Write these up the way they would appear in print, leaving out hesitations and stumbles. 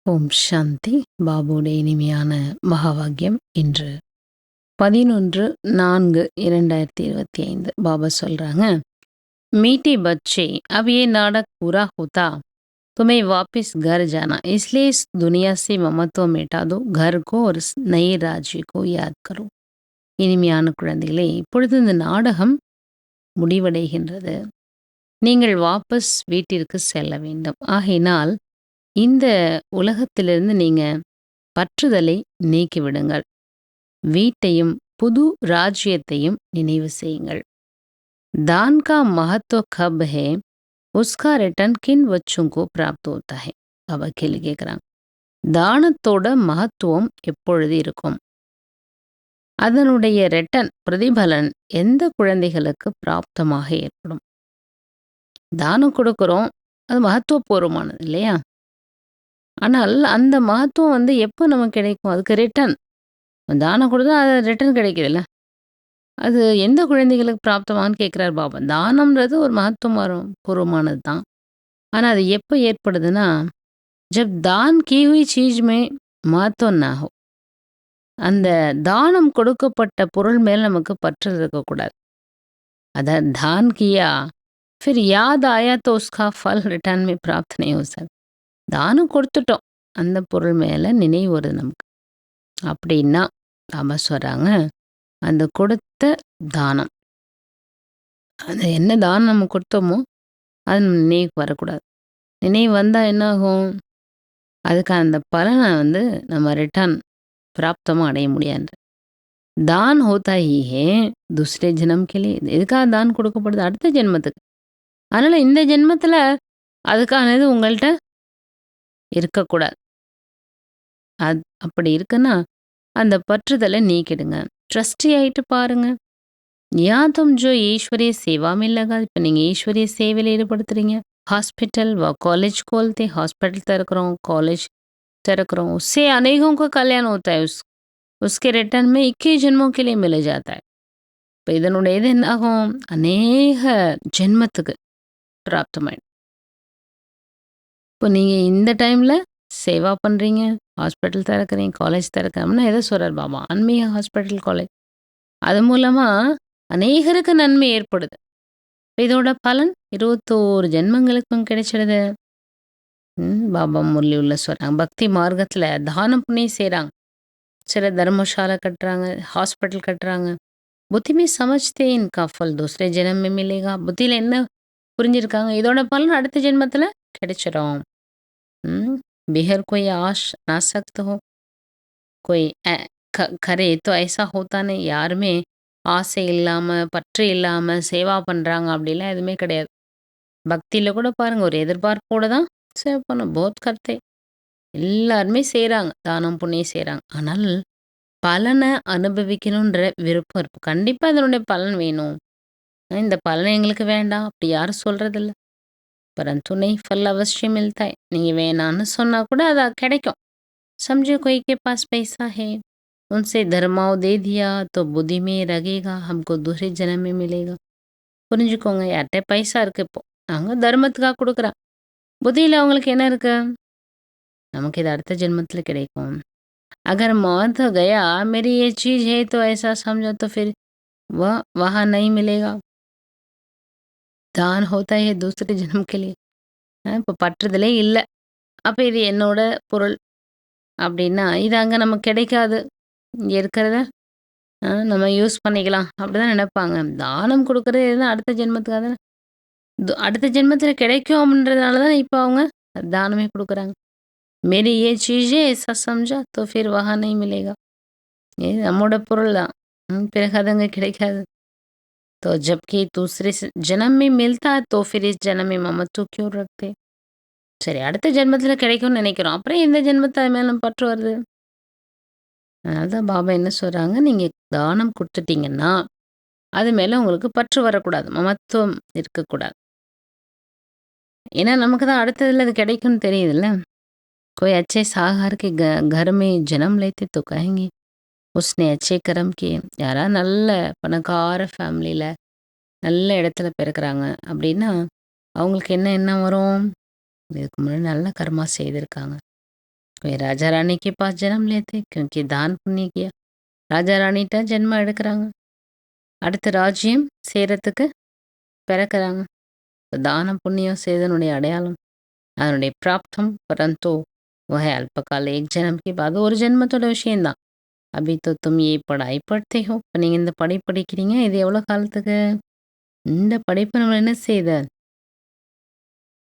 ஓம் சாந்தி. பாபுடைய இனிமையான மகாவாக்கியம் இன்று 11/4/2025. பாபா சொல்றாங்க, मीठे बच्चे अब ये नाटक पूरा होता तुम्हें वापस घर जाना, इसलिए इस दुनिया से ममत्व मिटा दो, घर को और इस नए राज्य को याद करो. இனிமையான குழந்தைகளே, இப்பொழுது இந்த நாடகம் முடிவடைகின்றது. நீங்கள் வாபஸ் வீட்டிற்கு செல்ல வேண்டும். ஆகையினால் இந்த உலகத்திலிருந்து நீங்க பற்றுதலை நீக்கிவிடுங்கள். வீட்டையும் புது ராஜ்யத்தையும் நினைவு செய்யுங்கள். दान का महत्व कब है, उसका रिटर्न किन बच्चों को प्राप्त होता है. அவ கேள்வி கேட்குறாங்க. தானத்தோட மகத்துவம் எப்பொழுது இருக்கும், அதனுடைய ரிட்டர்ன் பிரதிபலன் எந்த குழந்தைகளுக்கு பிராப்தமாக ஏற்படும். தானம் கொடுக்குறோம், அது மகத்துவபூர்வமானது இல்லையா? ஆனால் அந்த மகத்துவம் எப்போ நமக்கு கிடைக்கும், அதுக்கு ரிட்டர்ன் தானம் கொடுத்தா அது ரிட்டர்ன் கிடைக்குதுல்ல, அது எந்த குழந்தைகளுக்கு பிராப்தமான்னு கேட்குறார் பாபா. தானம்ன்றது ஒரு மகத்துவம் பூர்வமானது தான். ஆனால் அது எப்போ ஏற்படுதுன்னா, ஜப் தான் கி ஹுई चीज में महत्व ना हो, அந்த தானம் கொடுக்கப்பட்ட பொருள் மேல் நமக்கு பற்று இருக்கக்கூடாது. அதை தான் கியா फिर याद आया तो उसका फल रिटर्न में प्राप्त नहीं हो सकता. தானம் கொடுத்துட்டோம், அந்த பொருள் மேலே நினைவு வருது நமக்கு அப்படின்னா பாபா சொல்கிறாங்க, அந்த கொடுத்த தானம், அது என்ன தானம் நம்ம கொடுத்தோமோ அது நினைவு வரக்கூடாது. நினைவு வந்தால் என்ன ஆகும், அதுக்கு அந்த பலனை நம்ம ரிட்டர்ன் பிராப்தமாக அடைய முடியாது. தான் ஹோத்தா ஹி ஹே துஸ்ரே ஜென்மம் கேலி. எதுக்காக தான் கொடுக்கப்படுது, அடுத்த ஜென்மத்துக்கு. அதனால் இந்த ஜென்மத்தில் அதுக்கானது உங்கள்கிட்ட இருக்கக்கூடாது. அது அப்படி இருக்குன்னா அந்த பற்றுதலை நீக்கிடுங்க. ட்ரஸ்டி ஆகிட்டு பாருங்க. ஏன் तुम जो ईश्वरीय सेवा में लगा, இப்போ நீங்கள் ஈஸ்வரிய சேவையில் ஈடுபடுத்துறீங்க. हॉस्पिटल व कॉलेज खोलते, हॉस्पिटल திறக்கிறோம், காலேஜ் திறக்கிறோம், उससे अनेकों का कल्याण होता है, उसके रिटर्न में 21 जन्मों के लिए मिल जाता है. இப்போ இதனுடைய இது என்ன ஆகும், அநேக ஜென்மத்துக்கு பிராப்தமாயிடும். இப்போ நீங்கள் இந்த டைமில் சேவா பண்ணுறீங்க, ஹாஸ்பிட்டல் திறக்கிறீங்க, காலேஜ் திறக்கிறோம்னா எதை சொல்கிறார் பாபா, ஆன்மீக ஹாஸ்பிட்டல் காலேஜ். அது மூலமாக அநேகருக்கு நன்மை ஏற்படுது. இதோட பலன் 21 ஜென்மங்களுக்கும் கிடைச்சிடுது. பாபா முரளி உள்ள சொல்கிறாங்க, பக்தி மார்க்கத்தில் தானம் புண்ணியம் செய்கிறாங்க, சில தர்மசாலை கட்டுறாங்க, ஹாஸ்பிட்டல் கட்டுறாங்க. புத்தி में समझते इनका फल दूसरे जन्म में मिलेगा. புத்தியில் என்ன புரிஞ்சிருக்காங்க, இதோட பலன் அடுத்த ஜென்மத்தில் கிடைச்சிடும். बिहर कोई आश ना सकते हो, कोई करे तो ऐसा होता नहीं. யாருமே ஆசை இல்லாமல் பற்று இல்லாமல் சேவா பண்ணுறாங்க அப்படிலாம் எதுவுமே கிடையாது. பக்தியில் கூட பாருங்கள், ஒரு எதிர்பார்ப்போடு தான் சேவை பண்ண போத் கர்த்தே. எல்லாருமே செய்கிறாங்க, தானம் புண்ணியம் செய்கிறாங்க. ஆனால் பலனை அனுபவிக்கணுன்ற விருப்பம் இருக்கும். கண்டிப்பாக இதனுடைய பலன் வேணும், இந்த பலன் எங்களுக்கு வேண்டாம் அப்படி யாரும் சொல்கிறதில்ல. परंतु नहीं, फल अवश्य मिलता है. நீங்கள் வேணான்னு சொன்னால் கூட அது கிடைக்கும். समझो कोई के पास पैसा है, उनसे धर्माओ दे दिया तो बुद्धि में लगेगा हमको दूसरे जन्म में मिलेगा. புரிஞ்சுக்கோங்க, யார்கிட்ட பைசா இருக்கு, இப்போ நாங்கள் தர்மத்துக்காக கொடுக்குறோம், புத்தியில் அவங்களுக்கு என்ன இருக்கு, நமக்கு இது அடுத்த ஜென்மத்தில் கிடைக்கும். अगर मौत गया मेरी ये चीज़ है तो ऐसा समझो तो फिर वह वहाँ नहीं मिलेगा. दान होता है दूसरे जन्म के लिए. இப்போ பற்றுதலே இல்லை, அப்போ இது என்னோட பொருள் அப்படின்னா இது அங்கே நமக்கு கிடைக்காது, இங்கே இருக்கிறத நம்ம யூஸ் பண்ணிக்கலாம் அப்படி தான் நினைப்பாங்க. தானம் கொடுக்குறது எதுனா அடுத்த ஜென்மத்துக்காக தானே, அடுத்த ஜென்மத்தில் கிடைக்கும் அப்படின்றதுனால தான் இப்போ அவங்க தானமே கொடுக்குறாங்க. मेरी ये चीज़ें ऐसा समझा तो फिर वहाँ नहीं मिलेगा. இது நம்மோட பொருள் தான், பிறகு அது அங்கே கிடைக்காது. तो जबकि दूसरे जन्म में मिलता है तो फिर इस जन्म में ममत्व क्यों रखते. சரி, அடுத்த ஜென்மத்தில் கிடைக்கும்னு நினைக்கிறோம், அப்புறம் இந்த ஜென்மத்தை அது மேலே பற்று வருது. அதனால தான் பாபா என்ன சொல்கிறாங்க, நீங்கள் தானம் கொடுத்துட்டீங்கன்னா அது மேலே உங்களுக்கு பற்று வரக்கூடாது, மமத்துவம் இருக்கக்கூடாது. ஏன்னா நமக்கு தான் அடுத்ததில் அது கிடைக்கும்னு தெரியுதுல்ல. कोई अच्छे साहर के घर में जन्म लेते तो कहेंगे उसने अच्छे कर्म किए. யாராவது நல்ல பணக்கார ஃபேமிலியில் நல்ல இடத்துல பிறக்கிறாங்க அப்படின்னா அவங்களுக்கு என்ன வரும், இதுக்கு முன்னாடி நல்ல கர்மா செய்திருக்காங்க, कोई राजा रानी के पास जन्म लेते क्योंकि दान पुण्य किया. ராஜா ராணிட்ட ஜென்மம் எடுக்கிறாங்க. அடுத்து ராஜ்யம் செய்கிறதுக்கு பிறக்கிறாங்க. தான புண்ணியம் செய்தனுடைய அடையாளம் அதனுடைய பிராப்தம். பரந்தோ वह अल्पकाल एक जन्म के बाद ஒரு ஜென்மத்தோட விஷயம்தான். अभी तो तुम ये पढ़ाई पढ़ते हो. இப்போ நீங்கள் இந்த படி படிக்கிறீங்க. இது எவ்வளோ காலத்துக்கு? இந்த படிப்பு நம்ம என்ன செய்யுது?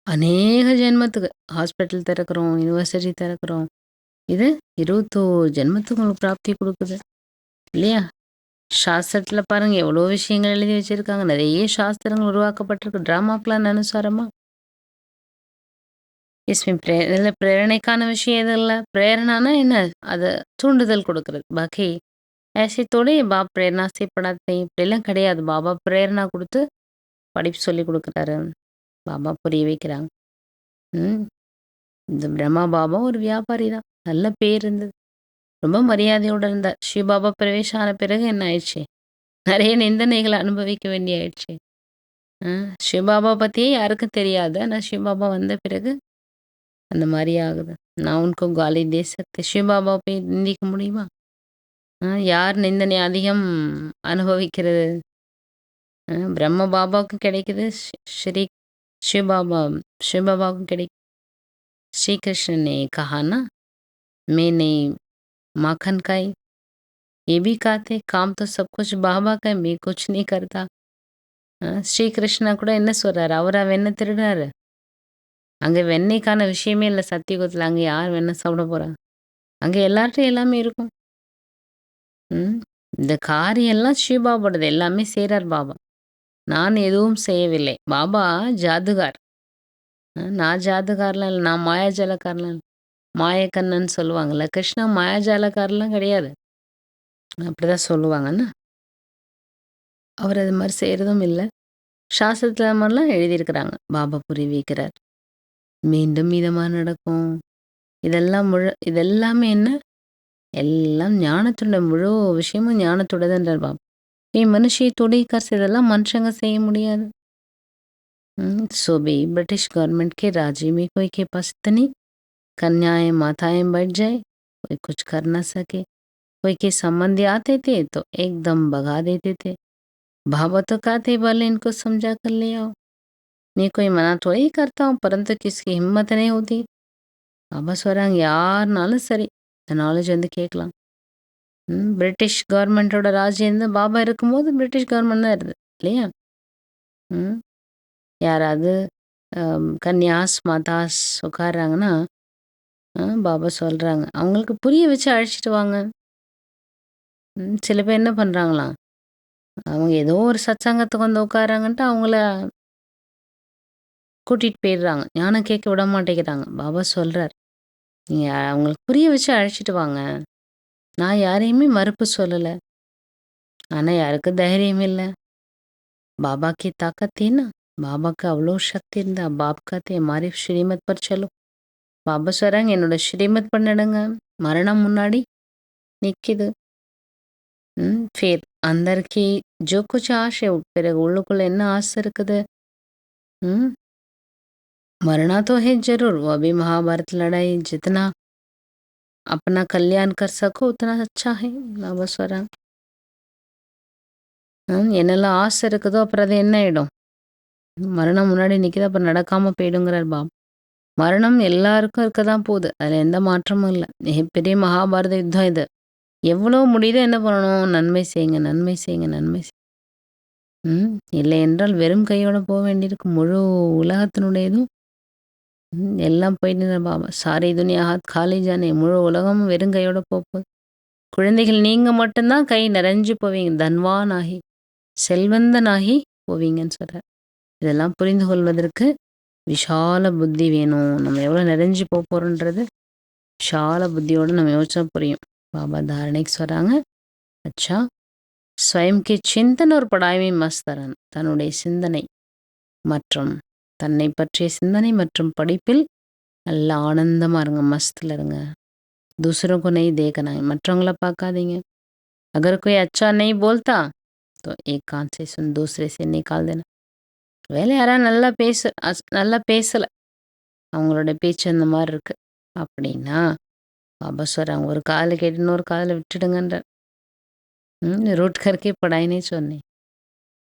அநேக ஜென்மத்துக்கு. ஹாஸ்பிட்டல் திறக்கிறோம், யூனிவர்சிட்டி திறக்கிறோம். இது 21 ஜென்மத்துக்கு உங்களுக்கு பிராப்தி கொடுக்குது இல்லையா? சாஸ்திரத்தில் பாருங்க எவ்வளோ விஷயங்கள் எழுதி வச்சிருக்காங்க. நிறைய சாஸ்திரங்கள் உருவாக்கப்பட்டிருக்கு ட்ராமா பிளான் அனுசாரமா. इसमें இதில் பிரேரணைக்கான விஷயம் எதுவும் இல்லை. பிரேரணானா என்ன? அதை தூண்டுதல் கொடுக்கறது. பாக்கி ऐसे थोड़े बाप प्रेरणा से पढ़ाते हैं. இப்படிலாம் கிடையாது. பாபா பிரேரணா கொடுத்து படிப்பு சொல்லி கொடுக்குறாரு. பாபா புரிய வைக்கிறாங்க. இந்த பிரம்மா பாபா ஒரு வியாபாரி தான். நல்ல பேர் இருந்தது. ரொம்ப மரியாதையோடு இருந்தார். சிவபாபா பிரவேசம் ஆன பிறகு என்ன ஆயிடுச்சு? நிறைய நிந்தனைகளை அனுபவிக்க வேண்டிய ஆயிடுச்சு. சிவபாபா பற்றியே யாருக்கும் தெரியாது. ஆனால் சிவபாபா வந்த பிறகு அந்த மாதிரி ஆகுது. நான் உனக்கு காலி தே சக்தி. சிவபாபா போய் நிந்திக்க முடியுமா? யார் நிந்தனை அதிகம் அனுபவிக்கிறது? பிரம்ம பாபாவுக்கும் கிடைக்குது, ஸ்ரீ शिवबाबाவுக்கும் கிடைக்கும். श्री कृष्ण ने कहा ना, मैंने माखन खाई, ये भी खाते, काम तो सब कुछ बाबा का, मैं कुछ नहीं करता. ஸ்ரீ கிருஷ்ணா கூட என்ன சொல்றாரு? அவரா வெண்ணெய் திருடுறாரு? அங்கே வெண்ணெய்க்கான விஷயமே இல்லை சத்தியுகத்தில். அங்கே யார் வெண்ணெய் சாப்பிட போகிறாங்க? அங்கே எல்லார்ட்டும் எல்லாமே இருக்கும். இந்த காரியம் எல்லாம் சிவபாபாவோடது. எல்லாமே செய்கிறார் பாபா. நான் எதுவும் செய்யவில்லை. பாபா ஜாதுகார். நான் ஜாதுகாரெலாம் இல்லை. நான் மாயாஜாலக்காரலாம் இல்லை. மாயக்கண்ணன் சொல்லுவாங்கள்ல. கிருஷ்ணா மாயாஜாலக்காரெலாம் கிடையாது. அப்படிதான் சொல்லுவாங்கன்னு. அவர் அது மாதிரி செய்கிறதும் இல்லை. சாஸ்திரத்தில் மாதிரிலாம் எழுதியிருக்கிறாங்க. பாபா புரிய வைக்கிறார். மீண்டும் இது மாதிரி நடக்கும். இதெல்லாமே என்ன? எல்லாம் ஞானத்தோட முழு விஷயமும் ஞானத்தோடதுன்றார் பாபா. மனுஷி துடைக்காசு இதெல்லாம் மனுஷங்க செய்ய முடியாது. सो भी ब्रिटिश गवर्नमेंट के राज्य में कोई के पास इतनी कन्याएं माताएं बैठ जाए, कोई कुछ कर ना सके. कोई के संबंधी आते थे तो एकदम भगा देते थे. बाबा तो कहते बोले इनको समझा कर ले आओ. मैं कोई मना थोड़ी करता हूँ, परंतु किसकी हिम्मत नहीं होती. बाबा சொல்றாங்க யாருனாலும் சரி இந்த நாலேஜ் வந்து கேட்கலாம். பிரிட்டிஷ் கவர்மெண்ட்டோட ராஜ்யம் பாபா இருக்கும்போது பிரிட்டிஷ் கவர்மெண்ட் தான் இருந்தது இல்லையா? யாராவது கன்யாஸ் மாதாஸ் உட்காடுறாங்கன்னா பாபா சொல்கிறாங்க அவங்களுக்கு புரிய வச்சு அழைச்சிட்டு வாங்க. சில பேர் என்ன பண்ணுறாங்களாம், அவங்க ஏதோ ஒரு சத்சங்கத்துக்கு வந்து உட்காராங்கன்ட்டு அவங்கள கூட்டிகிட்டு போயிடுறாங்க. ஞானம் கேட்க விட மாட்டேங்கிறாங்க. பாபா சொல்கிறார், நீங்கள் அவங்களுக்கு புரிய வச்சு அழைச்சிட்டு வாங்க. நான் யாரையுமே மறுப்பு சொல்லலை. ஆனால் யாருக்கு தைரியம் இல்லை. பாபாக்கு தாக்கத் थी ना, பாபாக்கு அவ்வளோ சக்தி இருந்தா. பாப் कहते हमारे श्रीमत पर चलो. பாபா சொல்கிறாங்க என்னோட ஸ்ரீமத் பண்ணிடுங்க. மரணம் முன்னாடி நிற்கிது. ஃபேர் அந்தர்க்கு जो कुछ ஆசை பிறகு உள்ளுக்குள்ள என்ன ஆசை இருக்குது? मरना तो है जरूर. वो अभी महाभारत लड़ाई जितना अपना कल्याण कर सको उतना अच्छा है. பாபா சொல்கிறாங்க என்னெல்லாம் ஆசை இருக்குதோ அப்புறம் அது என்ன ஆகிடும்? மரணம் முன்னாடி நிற்கிது, அப்புறம் நடக்காமல் போயிடுங்கிறார் பாபா. மரணம் எல்லாருக்கும் இருக்க தான் போகுது. அதில் எந்த மாற்றமும் இல்லை. மிகப்பெரிய மகாபாரத யுத்தம் இது. எவ்வளோ முடியுதோ என்ன பண்ணணும்? நன்மை செய்யுங்க, நன்மை செய்யுங்க, நன்மை செய்யுங்க. இல்லை என்றால் வெறும் கையோட போக வேண்டியிருக்கு. முழு உலகத்தினுடையதும் எல்லாம் போயிட்டு பாபா. சாரி துனியா ஹாத் காலி ஜானே. முழு உலகமும் வெறும் கையோட போகுது. குழந்தைகள் நீங்கள் மட்டும்தான் கை நிறைஞ்சு போவீங்க. தன்வான் ஆகி செல்வந்தனாகி போவீங்கன்னு சொல்கிறார். இதெல்லாம் புரிந்து கொள்வதற்கு விஷால புத்தி வேணும். நம்ம எவ்வளோ நிறைஞ்சு போக போகிறோன்றது விஷால புத்தியோடு நம்ம யோசிச்சா புரியும். பாபா தாரணைக்கு சொல்கிறாங்க, அச்சா ஸ்வயம்கி சிந்தன் ஒரு படாய்மை மஸ்தரன். தன்னுடைய சிந்தனை மற்றும் தன்னை பற்றிய சிந்தனை மற்றும் படிப்பில் நல்ல ஆனந்தமாக இருங்க, மஸ்தில் இருங்க. दूसरों को नहीं देखना है. மற்றவங்கள பார்க்காதீங்க. अगर कोई अच्छा नहीं बोलता तो एक कान से सुन दूसरे से निकाल देना. வேலை யாராவது நல்லா பேசலை, அவங்களோட பேச்சு அந்த மாதிரி இருக்கு அப்படின்னா பாபா சொல்கிறாங்க, ஒரு காதில் கேட்டு இன்னொரு காதில் விட்டுடுங்கன்ற. ரூட் கர்க்கே படாயினே சொன்னேன்.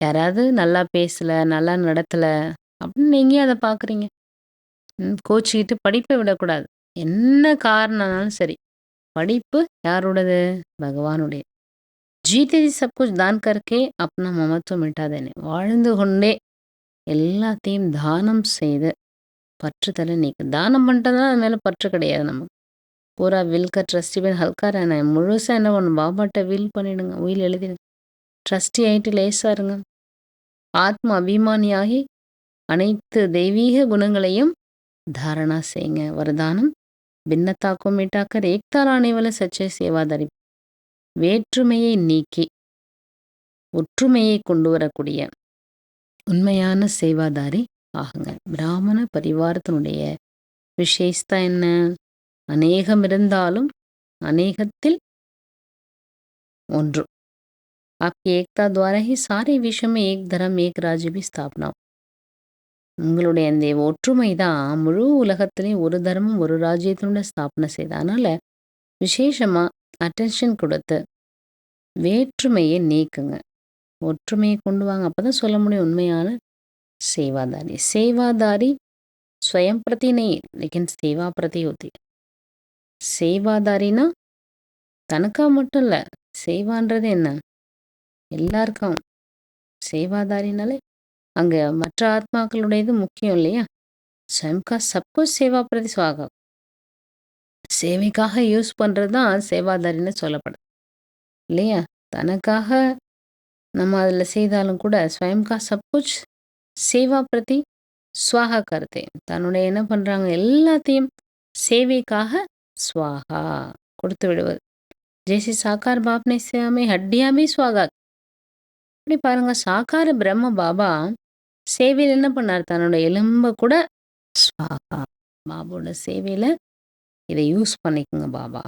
யாராவது நல்லா பேசலை, நல்லா நடத்தலை அப்படின்னு நீங்கள் அதை பார்க்குறீங்க. கோச்சிக்கிட்டு படிப்பை விடக்கூடாது. என்ன காரணம்னாலும் சரி, படிப்பு யாரோடது? பகவானுடைய. ஜீते जी सब कुछ दान करके अपना ममत्व मिटा देने. வாழ்ந்து கொண்டே எல்லாத்தையும் தானம் செய்து பற்றுதலை நீக்கு. தானம் பண்ணிட்டா அது மேலே பற்று கிடையாது நமக்கு. பூரா வில் का ट्रस्टी में हल्का रहना है. முழுசாக என்ன பண்ணணும்? பாபாட்ட வில் பண்ணிடுங்க, உயில் எழுதிடுங்க. ட்ரஸ்டி ஆகிட்டு லேசாக இருங்க. ஆத்ம அபிமானியாகி அனைத்து தெய்வீக குணங்களையும் தாரணா செய்யுங்க. வரதானம் भिन्नता को मिटाकर एकता लाने वाले सच्चे सेवादारी. வேற்றுமையை நீக்கி ஒற்றுமையை கொண்டு வரக்கூடிய உண்மையான சேவாதாரி ஆகுங்க. பிராமண பரிவாரத்தினுடைய விசேஷத்தா என்ன? அநேகம் இருந்தாலும் அநேகத்தில் ஒன்று. आपकी एकता द्वारा ही सारे विश्व में एक धर्म एक राज्य भी स्थापना. உங்களுடைய அந்த ஒற்றுமை தான் முழு உலகத்திலையும் ஒரு தர்மம் ஒரு ராஜ்யத்தினுடைய ஸ்தாபனை செய்த. அதனால விசேஷமா அட்டென்ஷன் கொடுத்து வேற்றுமையை நீக்குங்க, ஒற்றுமையை கொண்டு வாங்க. அப்பதான் சொல்ல முடியும் உண்மையான सेवादारी. सेवादारी स्वयं प्रति नहीं लेकिन सेवा प्रति होती. சேவாதாரினா தனக்கா மட்டும் இல்லை, சேவான்றது என்ன? எல்லாருக்கும். சேவாதாரினாலே அங்கே மற்ற ஆத்மாக்களுடையது முக்கியம் இல்லையா? ஸ்வயம்கா சப்கோ சேவா பிரதி சுவாகம். சேவைக்காக யூஸ் பண்ணுறது தான் சேவாதாரின்னு சொல்லப்படுது இல்லையா? தனக்காக நம்ம அதில் செய்தாலும் கூட ஸ்வயம்கா சப்குச் சேவா பிரதி ஸ்வாகா கருத்தே. தன்னுடைய என்ன பண்ணுறாங்க? எல்லாத்தையும் சேவைக்காக ஸ்வாகா கொடுத்து விடுவது. ஜெய்சி சாக்கார் பாப்னே சேவாமே ஹட்டியாமே ஸ்வாகா. இப்படி பாருங்க, சாக்கார பிரம்ம பாபா சேவையில் என்ன பண்ணார்? தன்னோட எலும்பை கூட ஸ்வாகா, பாபாவோட சேவையில் இதை யூஸ் பண்ணிக்கோங்க பாபா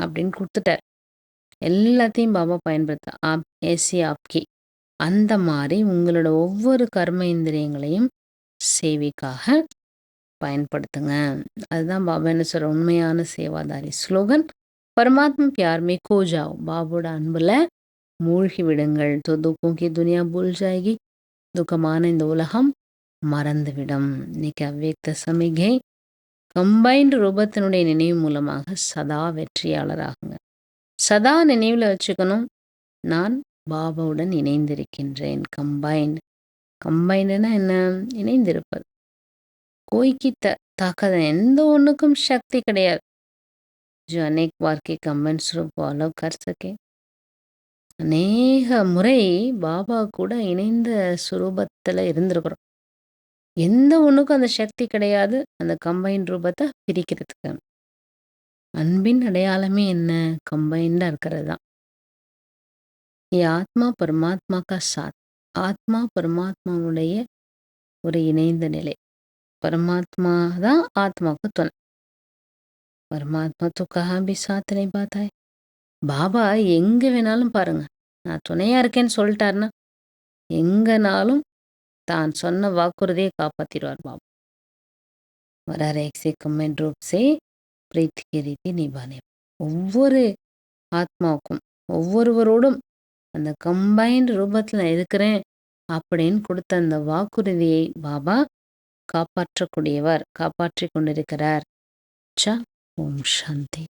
அப்படின்னு கொடுத்துட்டார். எல்லாத்தையும் பாபா பயன்படுத்த ஆப் ஏசி ஆப்கி. அந்த மாதிரி உங்களோட ஒவ்வொரு கர்ம இந்திரியங்களையும் சேவைக்காக பயன்படுத்துங்க. அதுதான் பாபா என்ன சொல்ற உண்மையான சேவாதாரி. ஸ்லோகன் பரமாத்மா பியார் மே கோ ஜாओ. பாபோட அன்புல மூழ்கி விடுங்கள். தோ துக்கோं की दुनिया भूल जाएगी. துக்கமான இந்த உலகம் மறந்துவிடும். இன்னைக்கு அவ்வியக்த சமிகை கம்பைன்டு ரூபத்தினுடைய நினைவு மூலமாக சதா வெற்றியாளராகுங்க. சதா நினைவில் வச்சுக்கணும், நான் பாபாவுடன் இணைந்திருக்கின்றேன். கம்பைண்டுனா என்ன? இணைந்திருப்பது. கோய்க்கு தாக்காத எந்த ஒன்றுக்கும் சக்தி கிடையாது. जो अनेक बार के कंबाइन स्वरूप को अलग कर सके. அநேக முறை பாபா கூட இணைந்த சுரூபத்தில் இருந்திருக்கிறோம். எந்த ஒன்றுக்கும் அந்த சக்தி கிடையாது அந்த கம்பைன் ரூபத்தை பிரிக்கிறதுக்கு. அன்பின் அடையாளமே என்ன? கம்பைண்டாக இருக்கிறது தான். ஆத்மா பரமாத்மாக்கா சாத். ஆத்மா பரமாத்மாவுடைய ஒரு இணைந்த நிலை. பரமாத்மா தான் ஆத்மாவுக்கு துணை. பரமாத்மா तो कहाँ भी साथ नहीं पाता है. பாபா எங்கே வேணாலும் பாருங்க, நான் துணையாக இருக்கேன்னு சொல்லிட்டாருன்னா எங்கனாலும் தான் சொன்ன வாக்குறுதியை காப்பாற்றிடுவார் பாபா. வர ரேக்ஸே கமெண்ட் ரூப் சே பிரீத்தி கி ரீதி நிபானே. ஒவ்வொரு ஆத்மாவுக்கும் ஒவ்வொருவரோடும் அந்த கம்பைன்டு ரூபத்தில் நான் இருக்கிறேன் அப்படின்னு கொடுத்த அந்த வாக்குறுதியை பாபா காப்பாற்றக்கூடியவர், காப்பாற்றி கொண்டிருக்கிறார். ஓம் சாந்தி.